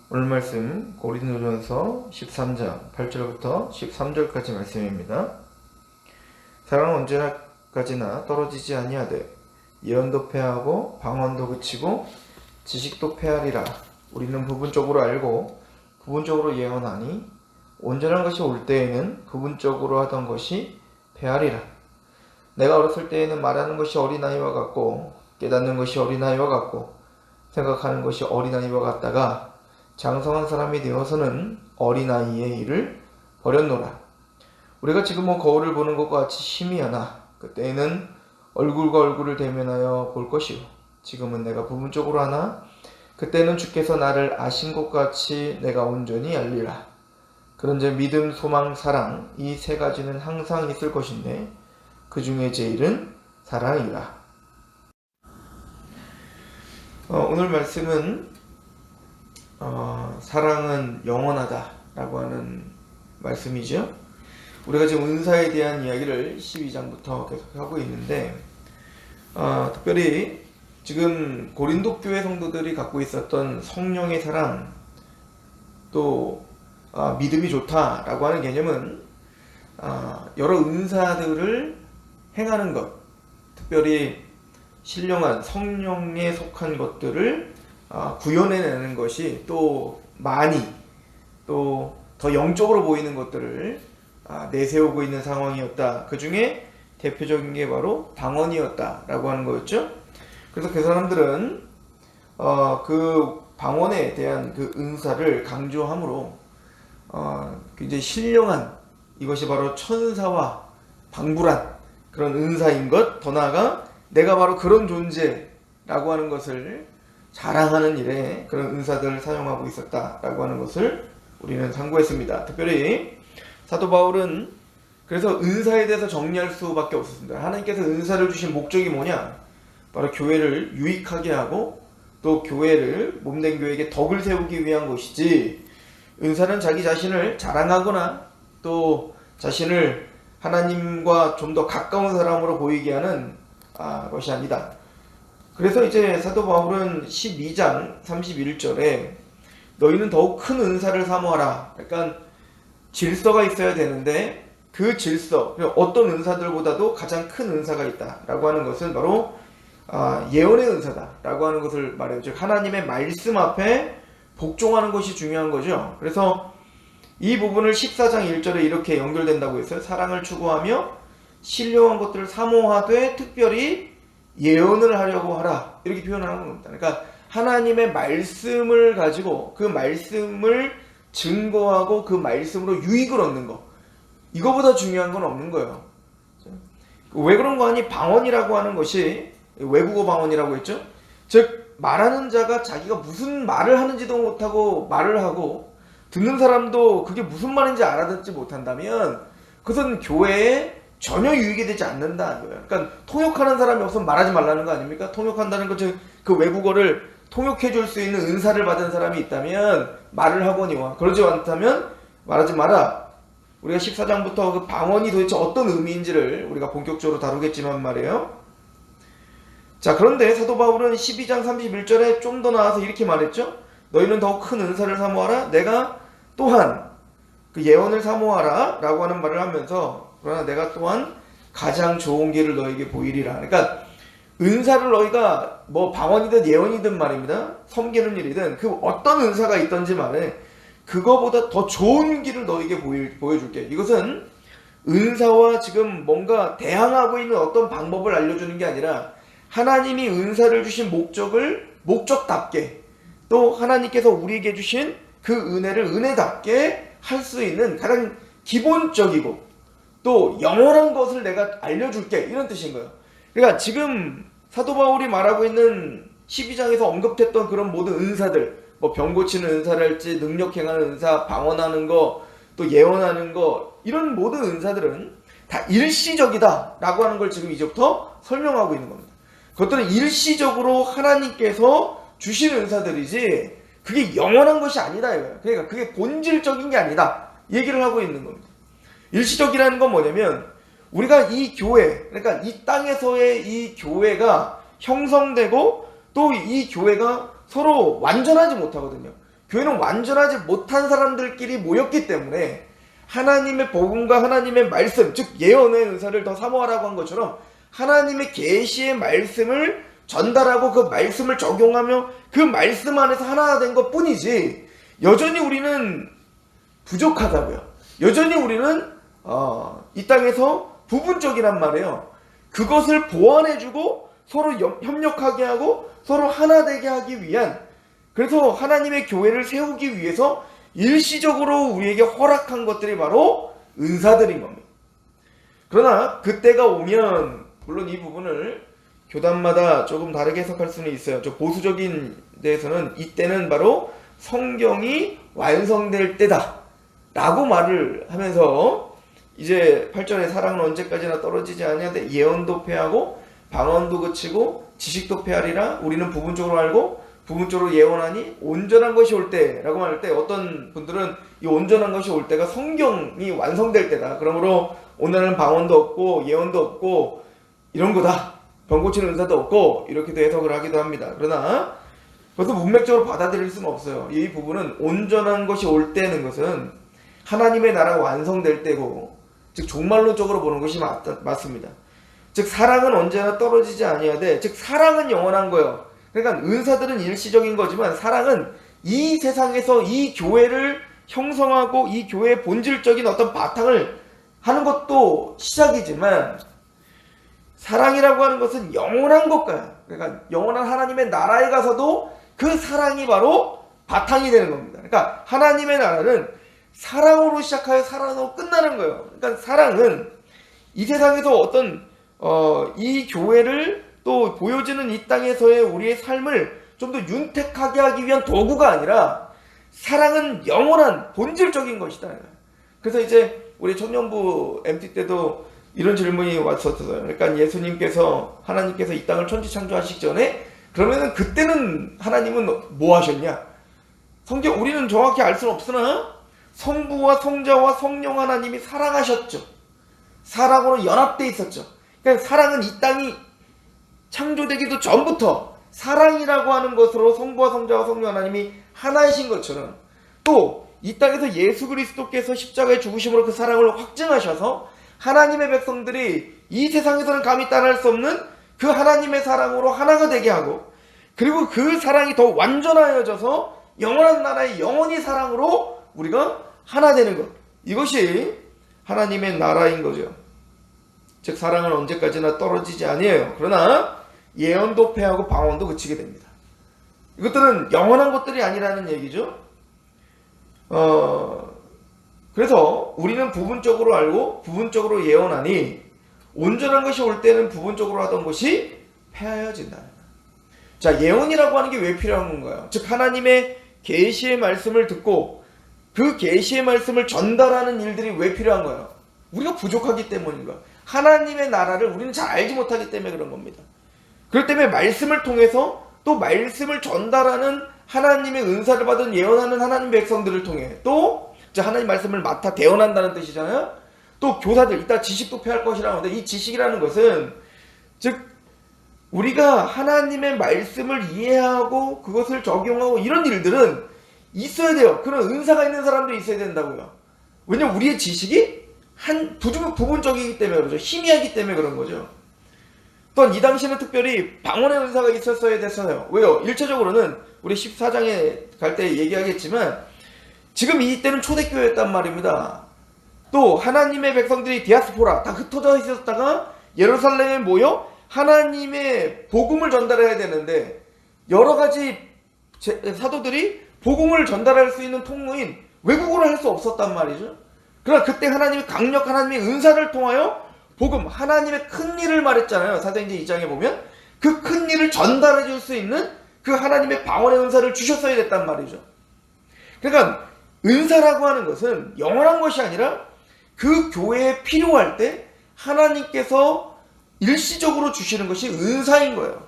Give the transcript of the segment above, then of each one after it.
오늘 말씀 고린도전서 13장 8절부터 13절까지 말씀입니다. 사랑은 언제까지나 떨어지지 아니하되 예언도 패하고 방언도 그치고 지식도 패하리라. 우리는 부분적으로 알고 부분적으로 예언하니 온전한 것이 올 때에는 부분적으로 하던 것이 패하리라. 내가 어렸을 때에는 말하는 것이 어린아이와 같고 깨닫는 것이 어린아이와 같고 생각하는 것이 어린아이와 같다가 장성한 사람이 되어서는 어린아이의 일을 버렸노라. 우리가 지금은 거울을 보는 것과 같이 희미하나 그때에는 얼굴과 얼굴을 대면하여 볼 것이요. 지금은 내가 부분적으로 하나 그때는 주께서 나를 아신 것 같이 내가 온전히 알리라. 그런즉 믿음, 소망, 사랑 이 세 가지는 항상 있을 것인데 그 중에 제일은 사랑이라. 오늘 말씀은 사랑은 영원하다 라고 하는 말씀이죠. 우리가 지금 은사에 대한 이야기를 12장부터 계속 하고 있는데 특별히 지금 고린도 교회 성도들이 갖고 있었던 성령의 사랑 또 믿음이 좋다라고 하는 개념은 여러 은사들을 행하는 것, 특별히 신령한 성령에 속한 것들을 구현해내는 것이 또 많이 또 더 영적으로 보이는 것들을 내세우고 있는 상황이었다. 그 중에 대표적인 게 바로 방언이었다라고 하는 거였죠. 그래서 그 사람들은 그 방언에 대한 그 은사를 강조함으로 굉장히 신령한 이것이 바로 천사와 방불한 그런 은사인 것, 더 나아가 내가 바로 그런 존재라고 하는 것을 자랑하는 일에 그런 은사들을 사용하고 있었다라고 하는 것을 우리는 상고했습니다. 특별히 사도 바울은 그래서 은사에 대해서 정리할 수밖에 없었습니다. 하나님께서 은사를 주신 목적이 뭐냐? 바로 교회를 유익하게 하고 또 교회를 몸된 교회에게 덕을 세우기 위한 것이지, 은사는 자기 자신을 자랑하거나 또 자신을 하나님과 좀 더 가까운 사람으로 보이게 하는 것이 아니다. 그래서 이제 사도 바울은 12장 31절에 너희는 더욱 큰 은사를 사모하라. 그러니까 질서가 있어야 되는데 그 질서, 어떤 은사들보다도 가장 큰 은사가 있다라고 하는 것은 바로 예언의 은사다라고 하는 것을 말해요. 즉 하나님의 말씀 앞에 복종하는 것이 중요한 거죠. 그래서 이 부분을 14장 1절에 이렇게 연결된다고 했어요. 사랑을 추구하며 신령한 것들을 사모하되 특별히 예언을 하려고 하라. 이렇게 표현을 하는 겁니다. 그러니까 하나님의 말씀을 가지고 그 말씀을 증거하고 그 말씀으로 유익을 얻는 거, 이거보다 중요한 건 없는 거예요. 왜 그런 거 아니? 방언이라고 하는 것이 외국어 방언이라고 했죠. 즉 말하는 자가 자기가 무슨 말을 하는지도 못하고 말을 하고 듣는 사람도 그게 무슨 말인지 알아듣지 못한다면 그것은 교회에 전혀 유익이 되지 않는다는 거예요. 그러니까 통역하는 사람이 없으면 말하지 말라는 거 아닙니까? 통역한다는 것, 즉 그 외국어를 통역해 줄 수 있는 은사를 받은 사람이 있다면 말을 하거니와, 그러지 않다면 말하지 마라. 우리가 14장부터 그 방언이 도대체 어떤 의미인지를 우리가 본격적으로 다루겠지만 말이에요. 자, 그런데 사도 바울은 12장 31절에 좀 더 나아서 이렇게 말했죠. 너희는 더욱 큰 은사를 사모하라. 내가 또한 그 예언을 사모하라 라고 하는 말을 하면서, 그러나 내가 또한 가장 좋은 길을 너에게 보이리라. 그러니까 은사를 너희가 뭐 방언이든 예언이든 말입니다. 섬기는 일이든 그 어떤 은사가 있든지 말해, 그거보다 더 좋은 길을 너에게 보여줄게. 이것은 은사와 지금 뭔가 대항하고 있는 어떤 방법을 알려주는 게 아니라 하나님이 은사를 주신 목적을 목적답게, 또 하나님께서 우리에게 주신 그 은혜를 은혜답게 할 수 있는 가장 기본적이고 또 영원한 것을 내가 알려줄게, 이런 뜻인 거예요. 그러니까 지금 사도 바울이 말하고 있는 12장에서 언급했던 그런 모든 은사들, 뭐 병 고치는 은사랄지 능력 행하는 은사, 방언하는 거, 또 예언하는 거, 이런 모든 은사들은 다 일시적이다 라고 하는 걸 지금 이제부터 설명하고 있는 겁니다. 그것들은 일시적으로 하나님께서 주신 은사들이지 그게 영원한 것이 아니다 이거예요. 그러니까 그게 본질적인 게 아니다 얘기를 하고 있는 겁니다. 일시적이라는 건 뭐냐면 우리가 이 교회, 그러니까 이 땅에서의 이 교회가 형성되고 또 이 교회가 서로 완전하지 못하거든요. 교회는 완전하지 못한 사람들끼리 모였기 때문에 하나님의 복음과 하나님의 말씀, 즉 예언의 은사를 더 사모하라고 한 것처럼 하나님의 계시의 말씀을 전달하고 그 말씀을 적용하며 그 말씀 안에서 하나 된 것 뿐이지, 여전히 우리는 부족하다고요. 여전히 우리는 이 땅에서 부분적이란 말이에요. 그것을 보완해주고 서로 협력하게 하고 서로 하나 되게 하기 위한, 그래서 하나님의 교회를 세우기 위해서 일시적으로 우리에게 허락한 것들이 바로 은사들인 겁니다. 그러나 그때가 오면, 물론 이 부분을 교단마다 조금 다르게 해석할 수는 있어요. 저 보수적인 데에서는 이때는 바로 성경이 완성될 때다 라고 말을 하면서, 이제 8절에 사랑은 언제까지나 떨어지지 아니하되 예언도 패하고 방언도 그치고 지식도 패하리라. 우리는 부분적으로 알고 부분적으로 예언하니 온전한 것이 올 때라고 말할 때, 어떤 분들은 이 온전한 것이 올 때가 성경이 완성될 때다. 그러므로 오늘은 방언도 없고 예언도 없고 이런 거다. 병 고치는 은사도 없고 이렇게도 해석을 하기도 합니다. 그러나 그것도 문맥적으로 받아들일 수는 없어요. 이 부분은 온전한 것이 올 때는 것은 하나님의 나라가 완성될 때고, 즉 종말론적으로 보는 것이 맞습니다. 즉 사랑은 언제나 떨어지지 아니하되, 즉 사랑은 영원한 거예요. 그러니까 은사들은 일시적인 거지만 사랑은 이 세상에서 이 교회를 형성하고 이 교회의 본질적인 어떤 바탕을 하는 것도 시작이지만, 사랑이라고 하는 것은 영원한 것과요. 그러니까 영원한 하나님의 나라에 가서도 그 사랑이 바로 바탕이 되는 겁니다. 그러니까 하나님의 나라는 사랑으로 시작하여 사랑으로 끝나는 거예요. 그러니까 사랑은 이 세상에서 어떤 이 교회를 또 보여지는 이 땅에서의 우리의 삶을 좀 더 윤택하게 하기 위한 도구가 아니라, 사랑은 영원한 본질적인 것이다. 그래서 이제 우리 청년부 MT 때도 이런 질문이 왔었어요. 그러니까 예수님께서, 하나님께서 이 땅을 천지창조하시기 전에 그러면은 그때는 하나님은 뭐 하셨냐? 성경 우리는 정확히 알 수는 없으나 성부와 성자와 성령 하나님이 사랑하셨죠. 사랑으로 연합되어 있었죠. 그러니까 사랑은 이 땅이 창조되기도 전부터 사랑이라고 하는 것으로 성부와 성자와 성령 하나님이 하나이신 것처럼, 또 이 땅에서 예수 그리스도께서 십자가에 죽으심으로 그 사랑을 확증하셔서 하나님의 백성들이 이 세상에서는 감히 따라할 수 없는 그 하나님의 사랑으로 하나가 되게 하고, 그리고 그 사랑이 더 완전하여져서 영원한 나라의 영원히 사랑으로 우리가 하나 되는 것, 이것이 하나님의 나라인 거죠. 즉 사랑은 언제까지나 떨어지지 아니에요. 그러나 예언도 패하고 방언도 그치게 됩니다. 이것들은 영원한 것들이 아니라는 얘기죠. 그래서 우리는 부분적으로 알고 부분적으로 예언하니 온전한 것이 올 때는 부분적으로 하던 것이 패하여진다. 자, 예언이라고 하는 게 왜 필요한 건가요? 즉 하나님의 계시의 말씀을 듣고 그 계시의 말씀을 전달하는 일들이 왜 필요한 거예요? 우리가 부족하기 때문인 거예요. 하나님의 나라를 우리는 잘 알지 못하기 때문에 그런 겁니다. 그렇기 때문에 말씀을 통해서 또 말씀을 전달하는 하나님의 은사를 받은 예언하는 하나님 백성들을 통해, 또 하나님 말씀을 맡아 대언한다는 뜻이잖아요. 또 교사들, 이따 지식도 패할 것이라고 하는데, 이 지식이라는 것은 즉 우리가 하나님의 말씀을 이해하고 그것을 적용하고 이런 일들은 있어야 돼요. 그런 은사가 있는 사람들이 있어야 된다고요. 왜냐면 우리의 지식이 부분적이기 때문에 그러죠. 희미하기 때문에 그런 거죠. 또한 이 당시에는 특별히 방언의 은사가 있었어야 됐어요. 왜요? 일차적으로는 우리 14장에 갈 때 얘기하겠지만 지금 이때는 초대교회였단 말입니다. 또 하나님의 백성들이 디아스포라 다 흩어져 있었다가 예루살렘에 모여 하나님의 복음을 전달해야 되는데, 여러 가지 사도들이 복음을 전달할 수 있는 통로인 외국어를 할 수 없었단 말이죠. 그러나 그때 하나님이 강력한 하나님의 은사를 통하여 복음, 하나님의 큰 일을 말했잖아요. 사도행전 2장에 보면 그 큰 일을 전달해 줄 수 있는 그 하나님의 방언의 은사를 주셨어야 됐단 말이죠. 그러니까 은사라고 하는 것은 영원한 것이 아니라 그 교회에 필요할 때 하나님께서 일시적으로 주시는 것이 은사인 거예요.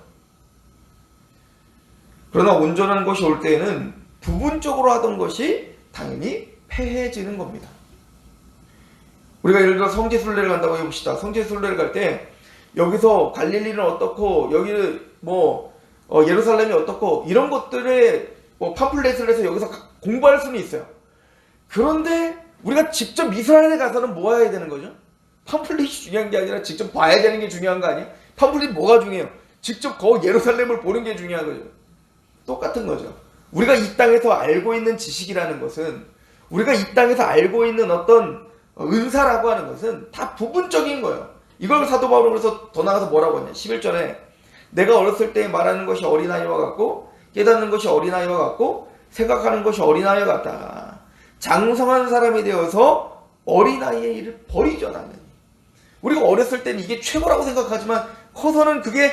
그러나 온전한 것이 올 때에는 부분적으로 하던 것이 당연히 패해지는 겁니다. 우리가 예를 들어 성지순례를 간다고 해봅시다. 성지순례를 갈 때 여기서 갈릴리는 어떻고 여기 예루살렘이 어떻고 이런 것들의 뭐 팜플렛을 해서 여기서 공부할 수는 있어요. 그런데 우리가 직접 이스라엘에 가서는 뭐 해야 되는 거죠? 팜플렛이 중요한 게 아니라 직접 봐야 되는 게 중요한 거 아니에요? 팜플렛 뭐가 중요해요? 직접 예루살렘을 보는 게 중요한 거죠. 똑같은 거죠. 우리가 이 땅에서 알고 있는 지식이라는 것은, 우리가 이 땅에서 알고 있는 어떤 은사라고 하는 것은 다 부분적인 거예요. 이걸 사도 바울은 그래서 더 나가서 뭐라고 했냐? 11절에 내가 어렸을 때 말하는 것이 어린아이와 같고 깨닫는 것이 어린아이와 같고 생각하는 것이 어린아이와 같다. 장성한 사람이 되어서 어린아이의 일을 버리죠. 나는 우리가 어렸을 때는 이게 최고라고 생각하지만 커서는 그게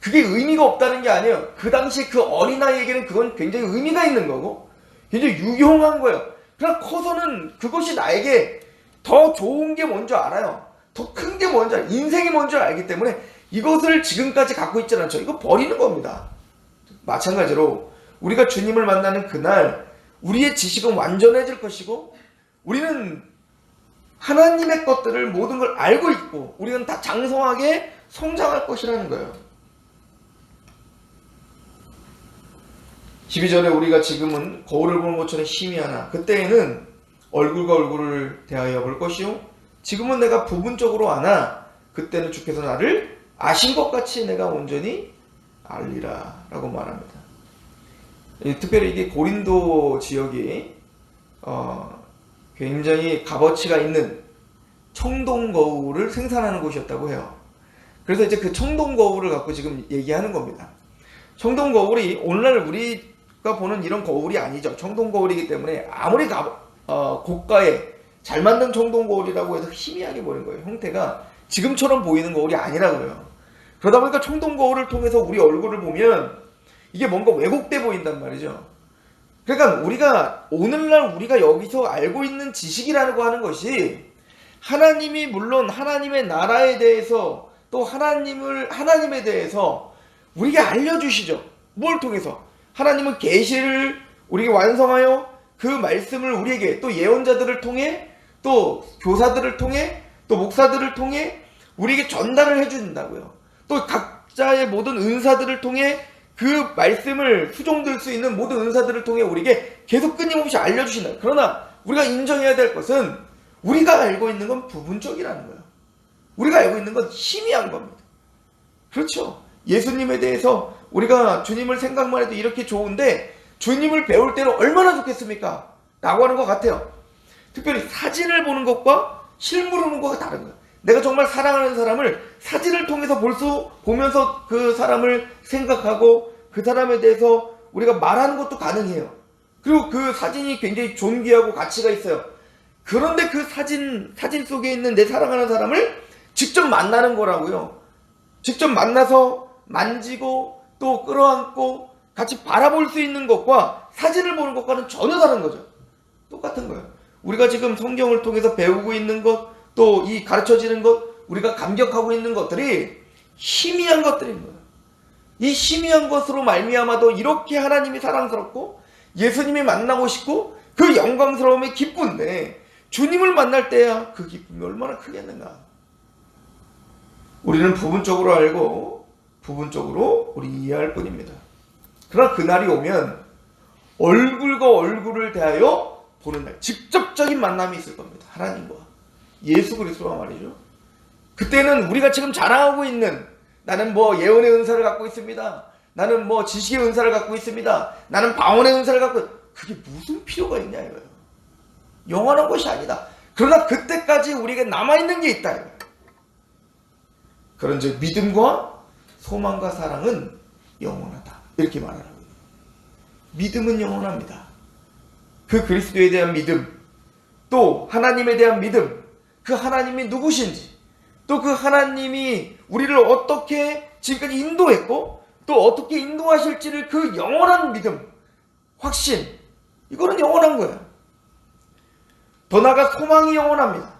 의미가 없다는 게 아니에요. 그 당시 그 어린아이에게는 그건 굉장히 의미가 있는 거고 굉장히 유용한 거예요. 그러나 커서는 그것이 나에게 더 좋은 게 뭔지 알아요. 더 큰 게 뭔지 알아요. 인생이 뭔지 알기 때문에 이것을 지금까지 갖고 있지 않죠. 이거 버리는 겁니다. 마찬가지로 우리가 주님을 만나는 그날 우리의 지식은 완전해질 것이고 우리는 하나님의 것들을 모든 걸 알고 있고 우리는 다 장성하게 성장할 것이라는 거예요. 12절에 우리가 지금은 거울을 보는 것처럼 희미하나 그때에는 얼굴과 얼굴을 대하여 볼 것이요 지금은 내가 부분적으로 아나 그때는 주께서 나를 아신 것 같이 내가 온전히 알리라 라고 말합니다. 특별히 이게 고린도 지역이 굉장히 값어치가 있는 청동거울을 생산하는 곳이었다고 해요. 그래서 이제 그 청동거울을 갖고 지금 얘기하는 겁니다. 청동거울이 오늘날 우리가 보는 이런 거울이 아니죠. 청동거울이기 때문에 아무리 고가의 잘 만든 청동거울이라고 해서 희미하게 보이는 거예요. 형태가 지금처럼 보이는 거울이 아니라고요. 그러다 보니까 청동거울을 통해서 우리 얼굴을 보면 이게 뭔가 왜곡돼 보인단 말이죠. 그러니까 우리가 오늘날 우리가 여기서 알고 있는 지식이라고 하는 것이 하나님이 물론 하나님의 나라에 대해서 또 하나님에 대해서 우리에게 알려주시죠. 뭘 통해서? 하나님은 계시를 우리에게 완성하여 그 말씀을 우리에게 또 예언자들을 통해 또 교사들을 통해 또 목사들을 통해 우리에게 전달을 해준다고요. 또 각자의 모든 은사들을 통해 그 말씀을 수종들 수 있는 모든 은사들을 통해 우리에게 계속 끊임없이 알려주신다. 그러나 우리가 인정해야 될 것은 우리가 알고 있는 건 부분적이라는 거예요. 우리가 알고 있는 건 희미한 겁니다. 그렇죠. 예수님에 대해서 우리가 주님을 생각만 해도 이렇게 좋은데 주님을 배울 때는 얼마나 좋겠습니까? 라고 하는 것 같아요. 특별히 사진을 보는 것과 실물을 보는 것과 다른 거예요. 내가 정말 사랑하는 사람을 사진을 통해서 보면서 그 사람을 생각하고 그 사람에 대해서 우리가 말하는 것도 가능해요. 그리고 그 사진이 굉장히 존귀하고 가치가 있어요. 그런데 그 사진 속에 있는 내 사랑하는 사람을 직접 만나는 거라고요. 직접 만나서 만지고 또 끌어안고 같이 바라볼 수 있는 것과 사진을 보는 것과는 전혀 다른 거죠. 똑같은 거예요. 우리가 지금 성경을 통해서 배우고 있는 것, 또 이 가르쳐지는 것, 우리가 감격하고 있는 것들이 희미한 것들인 거예요. 이 희미한 것으로 말미암아도 이렇게 하나님이 사랑스럽고 예수님이 만나고 싶고 그 영광스러움이 기쁜데 주님을 만날 때야 그 기쁨이 얼마나 크겠는가. 우리는 부분적으로 알고 부분적으로 우리 이해할 뿐입니다. 그러나 그날이 오면 얼굴과 얼굴을 대하여 보는 날, 직접적인 만남이 있을 겁니다. 하나님과 예수 그리스도와 말이죠. 그때는 우리가 지금 자랑하고 있는 나는 뭐 예언의 은사를 갖고 있습니다. 나는 뭐 지식의 은사를 갖고 있습니다. 나는 방언의 은사를 갖고 그게 무슨 필요가 있냐 이거예요. 영원한 것이 아니다. 그러나 그때까지 우리에게 남아있는 게 있다 이거예요. 그런즉 믿음과 소망과 사랑은 영원하다. 이렇게 말하라고 해요. 믿음은 영원합니다. 그 그리스도에 대한 믿음, 또 하나님에 대한 믿음, 그 하나님이 누구신지, 또 그 하나님이 우리를 어떻게 지금까지 인도했고 또 어떻게 인도하실지를 그 영원한 믿음, 확신, 이거는 영원한 거예요. 더 나아가 소망이 영원합니다.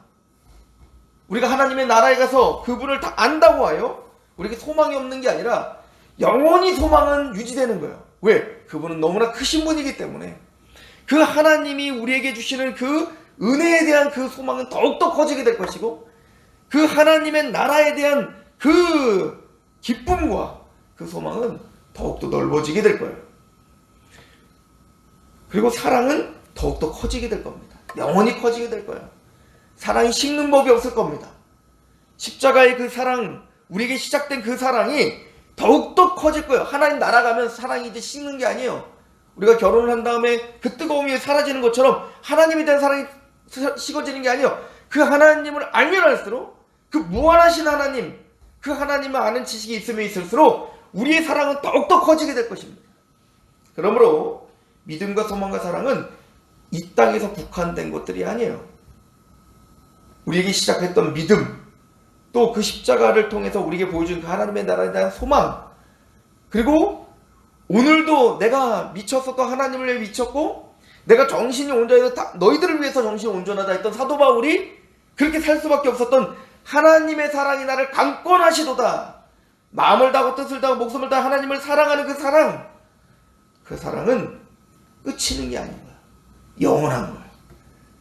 우리가 하나님의 나라에 가서 그분을 다 안다고 하여 우리에게 소망이 없는 게 아니라 영원히 소망은 유지되는 거예요. 왜? 그분은 너무나 크신 분이기 때문에 그 하나님이 우리에게 주시는 그 은혜에 대한 그 소망은 더욱더 커지게 될 것이고 그 하나님의 나라에 대한 그 기쁨과 그 소망은 더욱더 넓어지게 될 거예요. 그리고 사랑은 더욱더 커지게 될 겁니다. 영원히 커지게 될 거예요. 사랑이 식는 법이 없을 겁니다. 십자가의 그 사랑, 우리에게 시작된 그 사랑이 더욱더 커질 거예요. 하나님 나라 가면 사랑이 이제 식는 게 아니에요. 우리가 결혼을 한 다음에 그 뜨거움이 사라지는 것처럼 하나님에 대한 사랑이 식어지는 게 아니에요. 그 하나님을 알면 알수록, 그 무한하신 하나님, 그 하나님을 아는 지식이 있으면 있을수록 우리의 사랑은 더욱더 커지게 될 것입니다. 그러므로 믿음과 소망과 사랑은 이 땅에서 국한된 것들이 아니에요. 우리에게 시작했던 믿음, 또 그 십자가를 통해서 우리에게 보여준 그 하나님의 나라에 대한 소망, 그리고 오늘도 내가 미쳤었던 하나님을 위해 미쳤고 내가 정신이 온전해서 너희들을 위해서 정신이 온전하다 했던 사도 바울이 그렇게 살 수밖에 없었던 하나님의 사랑이 나를 강권하시도다. 마음을 다하고 뜻을 다하고 목숨을 다하고 하나님을 사랑하는 그 사랑은 끝이는 게 아닌 거야. 영원한 거야.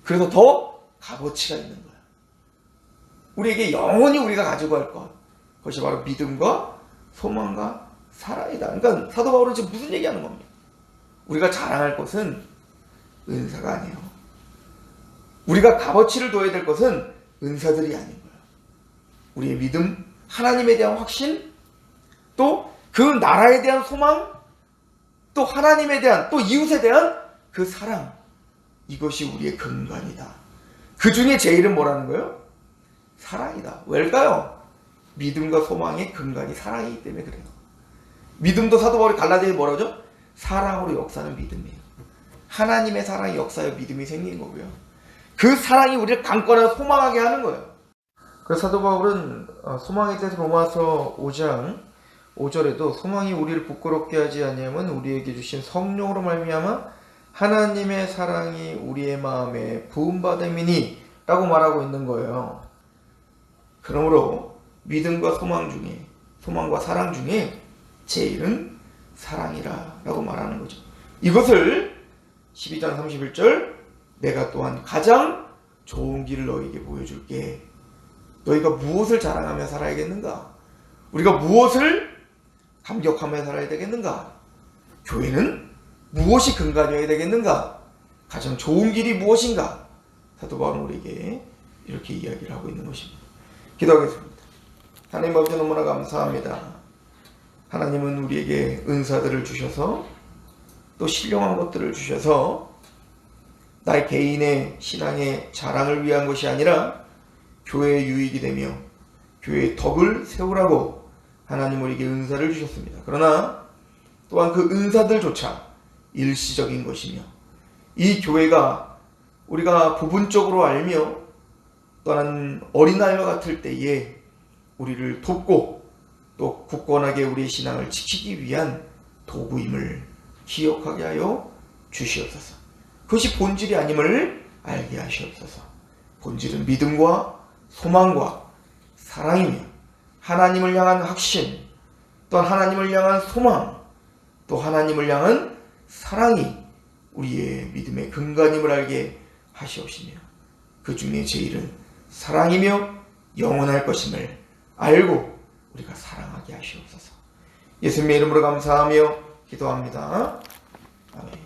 그래서 더 값어치가 있는 거야. 우리에게 영원히 우리가 가지고 할 것, 그것이 바로 믿음과 소망과 사랑이다. 그러니까 사도 바울은 지금 무슨 얘기하는 겁니까? 우리가 자랑할 것은 은사가 아니에요. 우리가 값어치를 둬야 될 것은 은사들이 아닌 거예요. 우리의 믿음, 하나님에 대한 확신, 또 그 나라에 대한 소망, 또 하나님에 대한, 또 이웃에 대한 그 사랑, 이것이 우리의 근간이다. 그 중에 제일은 뭐라는 거예요? 사랑이다. 왜일까요? 믿음과 소망의 근간이 사랑이기 때문에 그래요. 믿음도 사도 바울이 갈라디아에 뭐라고 하죠? 사랑으로 역사하는 믿음이에요. 하나님의 사랑이 역사하여 믿음이 생긴 거고요. 그 사랑이 우리를 강권하고 소망하게 하는 거예요. 그래서 사도 바울은 소망에 대해서 로마서 5장 5절에도 소망이 우리를 부끄럽게 하지 아니하면 우리에게 주신 성령으로 말미암아 하나님의 사랑이 우리의 마음에 부음받음이니 라고 말하고 있는 거예요. 그러므로 믿음과 소망 중에, 소망과 사랑 중에 제일은 사랑이라 라고 말하는 거죠. 이것을 12장 31절 내가 또한 가장 좋은 길을 너희에게 보여줄게. 너희가 무엇을 자랑하며 살아야겠는가? 우리가 무엇을 감격하며 살아야 되겠는가? 교회는 무엇이 근간이어야 되겠는가? 가장 좋은 길이 무엇인가? 사도 바울은 우리에게 이렇게 이야기를 하고 있는 것입니다. 기도하겠습니다. 하나님 아버지 너무나 감사합니다. 하나님은 우리에게 은사들을 주셔서 또 신령한 것들을 주셔서 나의 개인의 신앙의 자랑을 위한 것이 아니라 교회의 유익이 되며 교회의 덕을 세우라고 하나님 우리에게 은사를 주셨습니다. 그러나 또한 그 은사들조차 일시적인 것이며 이 교회가 우리가 부분적으로 알며 또한 어린아이와 같을 때에 우리를 돕고 또 굳건하게 우리의 신앙을 지키기 위한 도구임을 기억하게 하여 주시옵소서. 그것이 본질이 아님을 알게 하시옵소서. 본질은 믿음과 소망과 사랑이며 하나님을 향한 확신, 또 하나님을 향한 소망, 또 하나님을 향한 사랑이 우리의 믿음의 근간임을 알게 하시옵시며 그 중에 제일은 사랑이며 영원할 것임을 알고 우리가 사랑하게 하시옵소서. 예수님의 이름으로 감사하며 기도합니다. 아멘.